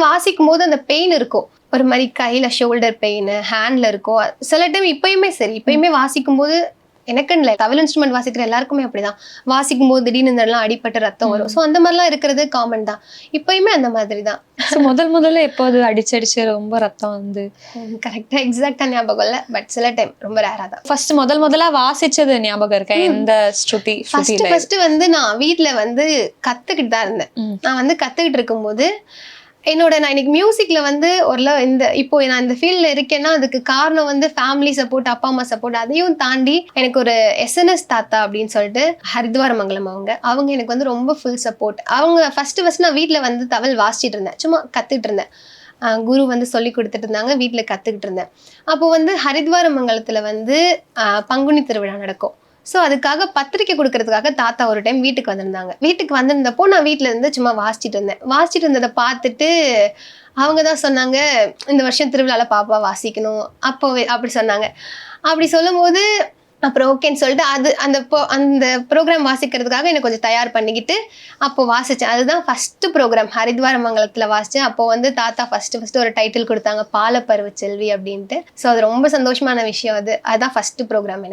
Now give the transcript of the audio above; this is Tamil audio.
வாசிக்கும் போது அந்த பெயின் இருக்கும். ஒரு மாதிரி கையில ஷோல்டர் பெயின், ஹேண்ட்ல இருக்கும். சில டைம் இப்பயுமே சரி, இப்பயுமே வாசிக்கும் போது எனக்குன்னு இல்லை, தவில் இன்ஸ்ட்ருமெண்ட் வாசிக்கிற எல்லாருக்குமே அப்படிதான். வாசிக்கும் போது திடீர்னு இந்த இடம்லாம் அடிபட்டு ரத்தம் வரும். ஸோ அந்த மாதிரிலாம் இருக்கிறது காமன் தான். இப்பயுமே அந்த மாதிரி தான். முதல்ல எப்போது அடிச்சடிச்சு ரொம்ப ரத்தம் வந்து கரெக்டா எக்ஸாக்டா ஞாபகம் இல்லை. பட் சில டைம் ரொம்ப ரேரா தான். ஃபர்ஸ்ட் முதல்ல வாசிச்சது ஞாபகம் இருக்கா? எந்த ஸ்ருதி? ஃபர்ஸ்ட் வந்து நான் வீட்டுல வந்து கத்துக்கிட்டு தான் இருந்தேன். நான் வந்து கத்துக்கிட்டு இருக்கும்போது நான் இன்னைக்கு மியூசிக்ல வந்து இப்போ நான் இந்த ஃபீல்ட்ல இருக்கேன்னா அதுக்கு காரணம் வந்து ஃபேமிலி சப்போர்ட், அப்பா அம்மா சப்போர்ட். அதையும் தாண்டி எனக்கு ஒரு SNS தாத்தா அப்படின்னு சொல்லிட்டு ஹரித்வாரமங்கலம் அவங்க எனக்கு வந்து ரொம்ப ஃபுல் சப்போர்ட். அவங்க ஃபர்ஸ்ட் நான் வீட்டுல வந்து தவில் வாசிச்சுட்டு இருந்தேன், சும்மா கத்துக்கிட்டு இருந்தேன். குரு வந்து சொல்லி கொடுத்துட்டு இருந்தாங்க, வீட்டுல கத்துக்கிட்டு இருந்தேன். அப்போ வந்து ஹரித்வாரமங்கலத்துல வந்து பங்குனி திருவிழா நடக்கும். ஸோ அதுக்காக பத்திரிக்கை கொடுக்கறதுக்காக தாத்தா ஒரு டைம் வீட்டுக்கு வந்திருந்தாங்க. வீட்டுக்கு வந்திருந்தப்போ நான் வீட்டில் இருந்து சும்மா வாசிச்சுட்டு இருந்தேன். வாசிச்சுட்டு இருந்ததை பார்த்துட்டு அவங்க தான் சொன்னாங்க, இந்த வருஷம் திருவிழாவில் பாப்பா வாசிக்கணும் அப்படி சொன்னாங்க. அப்படி சொல்லும்போது அப்புறம் ஓகேன்னு சொல்லிட்டு அந்த ப்ரோக்ராம் வாசிக்கிறதுக்காக எனக்கு கொஞ்சம் தயார் பண்ணிக்கிட்டு அப்போ வாசித்தேன். அதுதான் ஃபஸ்ட்டு ப்ரோக்ராம் ஹரித்வாரமங்கலத்தில் வாசித்தேன். அப்போ வந்து தாத்தா ஃபஸ்ட்டு ஒரு டைட்டில் கொடுத்தாங்க, பாலப்பருவ செல்வி அப்படின்ட்டு. ஸோ அது ரொம்ப சந்தோஷமான விஷயம். அதுதான் ஃபஸ்ட்டு ப்ரோக்ராம் எனக்கு.